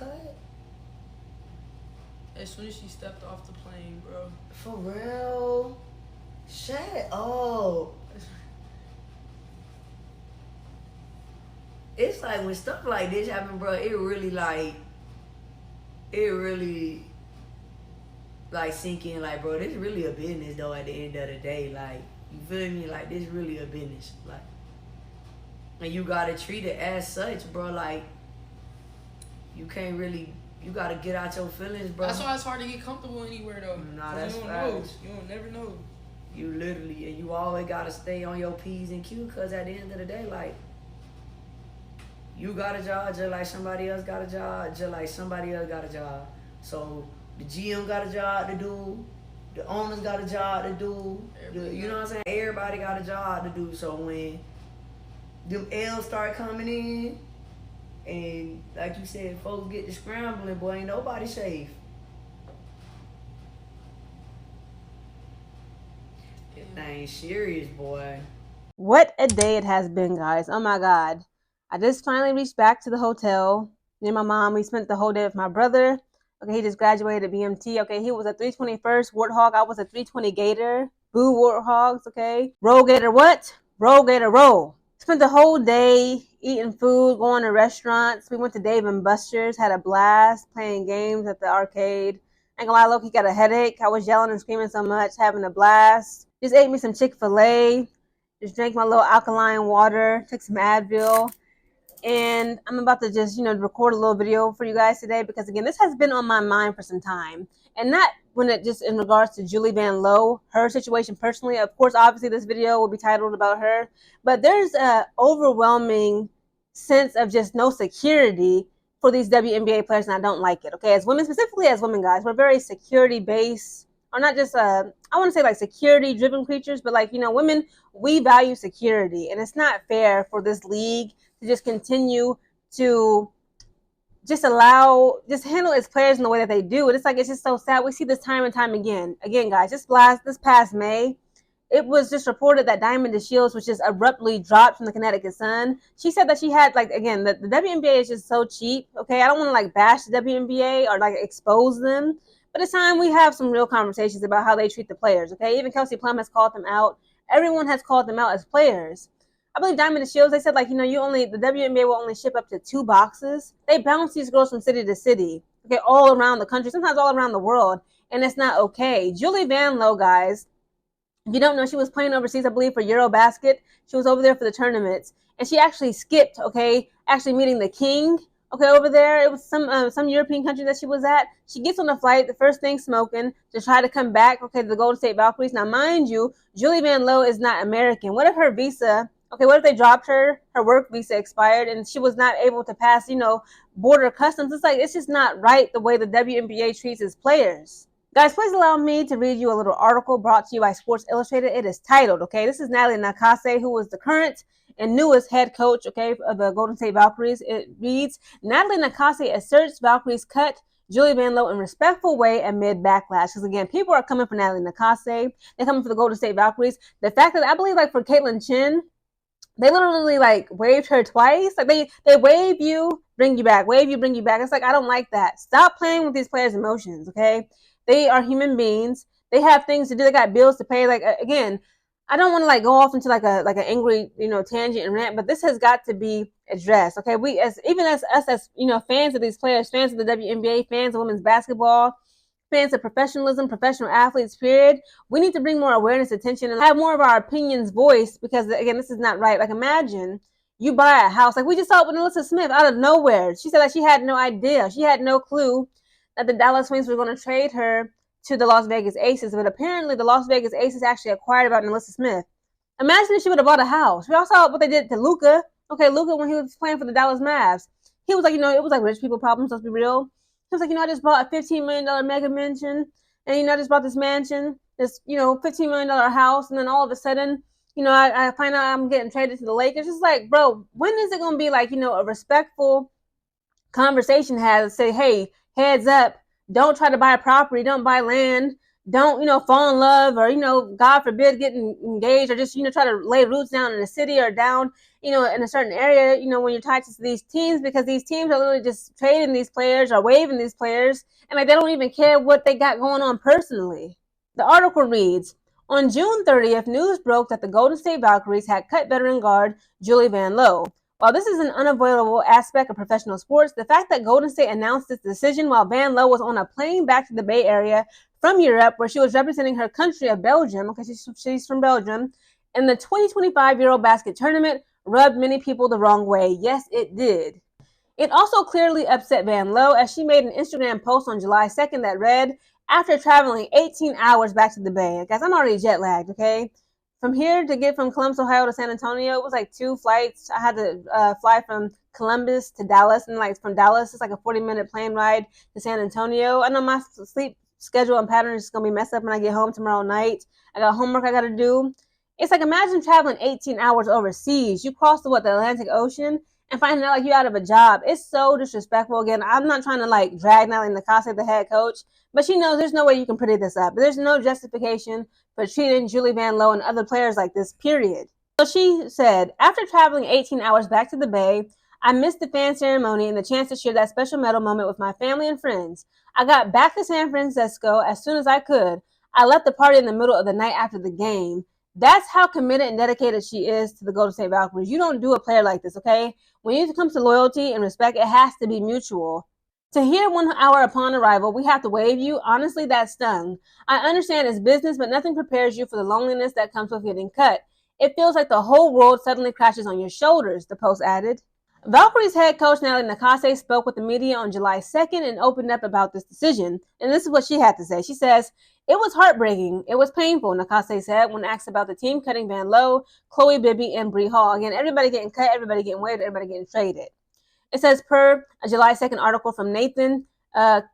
cut? As soon as she stepped off the plane, bro. For real? Shut up. It's like when stuff like this happen, bro, it really sink in, like, bro, this really a business though at the end of the day. Like, you feel me? Like, this really a business. Like, and you gotta treat it as such, bro. Like, you can't really, you gotta get out your feelings, bro. That's why it's hard to get comfortable anywhere though. Nah, that's you don't facts. know. You don't never know. You literally, and you always gotta stay on your P's and Q's, cause at the end of the day, like, you got a job just like somebody else got a job, just like somebody else got a job. So the GM got a job to do, the owners got a job to do, you know what I'm saying? Everybody got a job to do. So when them L's start coming in, and like you said, folks get to scrambling, boy, ain't nobody safe. That ain't serious, boy. What a day it has been, guys. Oh my God. I just finally reached back to the hotel. Me and my mom, we spent the whole day with my brother. Okay, he just graduated BMT. Okay, he was a 321st Warthog. I was a 320 Gator. Boo Warthogs, okay? Roll Gator what? Roll Gator roll. Spent the whole day eating food, going to restaurants. We went to Dave & Buster's, had a blast, playing games at the arcade. Ain't gonna lie, Loki got a headache. I was yelling and screaming so much, having a blast. Just ate me some Chick-fil-A. Just drank my little alkaline water, took some Advil. And I'm about to just, record a little video for you guys today because, again, this has been on my mind for some time. And not when it just in regards to Julie Vanloo, her situation personally. Of course, obviously, this video will be titled about her. But there's a overwhelming sense of just no security for these WNBA players, and I don't like it. Okay, as women, specifically as women, guys, we're very security-based, or not just, I want to say like security-driven creatures, but like, women, we value security. And it's not fair for this league to just continue to just handle its players in the way that they do. And it's just so sad. We see this time and time again. Again, guys, this past May, it was just reported that Diamond DeShields was just abruptly dropped from the Connecticut Sun. She said that she had, again, the WNBA is just so cheap, okay? I don't want to, bash the WNBA or, expose them. But it's time we have some real conversations about how they treat the players, okay? Even Kelsey Plum has called them out. Everyone has called them out as players. I believe Diamond DeShields, they said, the WNBA will only ship up to 2 boxes. They bounce these girls from city to city, okay, all around the country, sometimes all around the world, and it's not okay. Julie Vanloo, guys, if you don't know, she was playing overseas, I believe, for Eurobasket. She was over there for the tournaments, and she actually skipped, okay, actually meeting the king, okay, over there. It was some European country that she was at. She gets on the flight, the first thing smoking, to try to come back, okay, to the Golden State Valkyries. Now, mind you, Julie Vanloo is not American. What if her visa, okay, what if they dropped her work visa expired, and she was not able to pass, border customs? It's just not right the way the WNBA treats its players. Guys, please allow me to read you a little article brought to you by Sports Illustrated. It is titled, okay, this is Natalie Nakase, who was the current and newest head coach, okay, of the Golden State Valkyries. It reads, Natalie Nakase asserts Valkyries cut Julie Vanloo in a respectful way amid backlash. Because, again, people are coming for Natalie Nakase. They're coming for the Golden State Valkyries. The fact that I believe, for Caitlin Chin, they literally waived her twice. They waive you, bring you back, waive you, bring you back. It's I don't like that. Stop playing with these players' emotions, okay? They are human beings. They have things to do. They got bills to pay. Again, I don't want to go off into an angry, tangent and rant, but this has got to be addressed. Okay. We as us as, fans of these players, fans of the WNBA, fans of women's basketball, fans of professionalism, professional athletes, period. We need to bring more awareness, attention, and have more of our opinions voiced because, again, this is not right. Imagine you buy a house. We just saw it with Alyssa Smith out of nowhere. She said she had no idea. She had no clue that the Dallas Wings were going to trade her to the Las Vegas Aces, but apparently the Las Vegas Aces actually acquired about Alyssa Smith. Imagine if she would have bought a house. We all saw what they did to Luka. Okay, Luka, when he was playing for the Dallas Mavs, he was it was rich people problems, let's be real. He was I just bought a $15 million mega mansion, and, I just bought this mansion, this, $15 million house, and then all of a sudden, I find out I'm getting traded to the Lakers. It's bro, when is it going to be a respectful conversation has to say, hey, heads up, don't try to buy a property, don't buy land, don't, fall in love or, God forbid, getting engaged or just, try to lay roots down in a city or down, in a certain area, when you're tied to these teams, because these teams are literally just trading these players or waiving these players, and like they don't even care what they got going on personally. The article reads, on June 30th, news broke that the Golden State Valkyries had cut veteran guard Julie Vanloo. While this is an unavoidable aspect of professional sports, the fact that Golden State announced this decision while Vanloo was on a plane back to the Bay Area from Europe, where she was representing her country of Belgium, because she's from Belgium, in the 2025 Eurobasket tournament, rubbed many people the wrong way. Yes, it did. It also clearly upset Vanloo, as she made an Instagram post on July 2nd that read, after traveling 18 hours back to the Bay. Guys, I'm already jet lagged, okay? From here to get from Columbus, Ohio to San Antonio, it was like 2 flights. I had to fly from Columbus to Dallas, and like from Dallas, it's like a 40-minute plane ride to San Antonio. I know my sleep schedule and pattern is going to be messed up when I get home tomorrow night. I got homework I got to do. It's like, imagine traveling 18 hours overseas. You cross the Atlantic Ocean, and finding out like you're out of a job. It's so disrespectful. Again, I'm not trying to like drag Natalie Nakase, the head coach, but she knows there's no way you can pretty this up. There's no justification for treating Julie Vanloo and other players like this, period. So she said, after traveling 18 hours back to the Bay, I missed the fan ceremony and the chance to share that special medal moment with my family and friends. I got back to San Francisco as soon as I could. I left the party in the middle of the night after the game. That's how committed and dedicated she is to the Golden State Valkyries. You don't do a player like this, okay? When it comes to loyalty and respect, it has to be mutual. To hear 1 hour upon arrival, we have to waive you, honestly, that stung. I understand it's business, but nothing prepares you for the loneliness that comes with getting cut. It feels like the whole world suddenly crashes on your shoulders, the post added. Valkyries head coach Natalie Nakase spoke with the media on July 2nd and opened up about this decision. And this is what she had to say. She says, it was heartbreaking. It was painful, Nakase said when asked about the team cutting Vanloo, Chloe Bibby, and Bree Hall. Again, everybody getting cut, everybody getting waived, everybody getting traded. It says, per a July 2nd article from Nathan Kanielao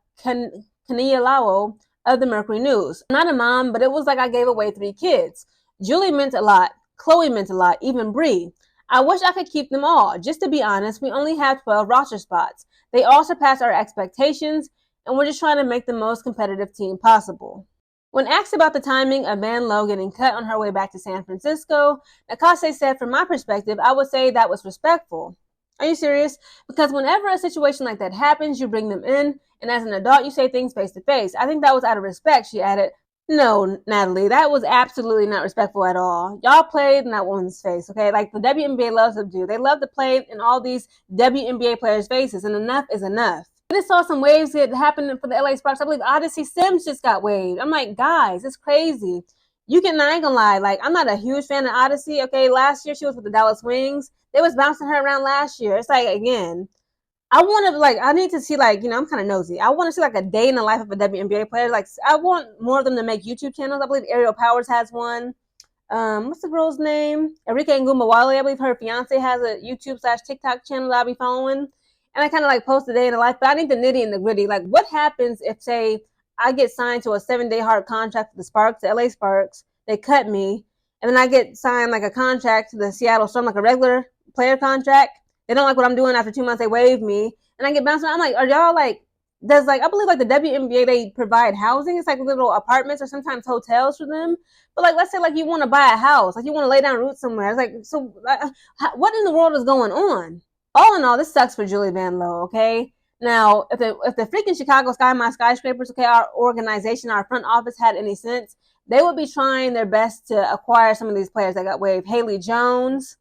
of the Mercury News. I'm not a mom, but it was like I gave away 3 kids. Julie meant a lot. Chloe meant a lot. Even Bree. I wish I could keep them all. Just to be honest, we only have 12 roster spots. They all surpass our expectations, and we're just trying to make the most competitive team possible. When asked about the timing of Vanloo getting cut on her way back to San Francisco, Nakase said, from my perspective, I would say that was respectful. Are you serious? Because whenever a situation like that happens, you bring them in, and as an adult, you say things face to face. I think that was out of respect, she added. No, Natalie, that was absolutely not respectful at all. Y'all played in that woman's face, okay? Like the WNBA loves to do. They love to play in all these WNBA players' faces, and enough is enough. I just saw some waves that happened for the LA Sparks. I believe Odyssey Sims just got waived. I'm like, guys, it's crazy. I ain't gonna lie, like, I'm not a huge fan of Odyssey, okay? Last year, she was with the Dallas Wings. They was bouncing her around last year. It's like, again, I need to see, like, I'm kind of nosy. I want to see, like, a day in the life of a WNBA player. Like, I want more of them to make YouTube channels. I believe Ariel Powers has one. What's the girl's name? Enrique Ngumawale. I believe her fiance has a YouTube/TikTok channel that I'll be following. And I kind of, like, post a day in the life. But I need the nitty and the gritty. Like, what happens if, say, I get signed to a 7-day hard contract with the Sparks, the LA Sparks. They cut me. And then I get signed, like, a contract to the Seattle Storm, like a regular player contract. They don't like what I'm doing. After 2 months, they waive me. And I get bounced around. I'm like, are y'all like, I believe like the WNBA, they provide housing. It's like little apartments or sometimes hotels for them. But like, let's say like you want to buy a house, like you want to lay down roots somewhere. It's like, so what in the world is going on? All in all, this sucks for Julie Vanloo, okay? Now, if the freaking Chicago Sky, my skyscrapers, okay, our organization, our front office had any sense, they would be trying their best to acquire some of these players that got waived. Haley Jones,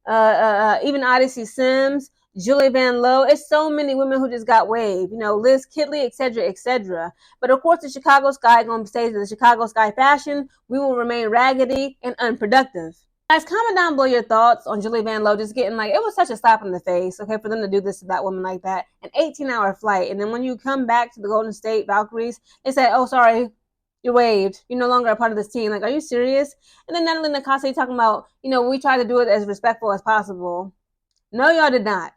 even Odyssey Sims, Julie Vanloo. It's so many women who just got waived. Liz Kidley, etc., etc. But of course, the Chicago Sky is going to stay to the Chicago Sky fashion. We will remain raggedy and unproductive. Guys, comment down below your thoughts on Julie Vanloo just getting it was such a slap in the face, okay, for them to do this to that woman like that. An 18-hour flight. And then when you come back to the Golden State Valkyries, they say, oh, sorry, you're waived. You're no longer a part of this team. Like, are you serious? And then Natalie Nakase talking about, we try to do it as respectful as possible. No, y'all did not.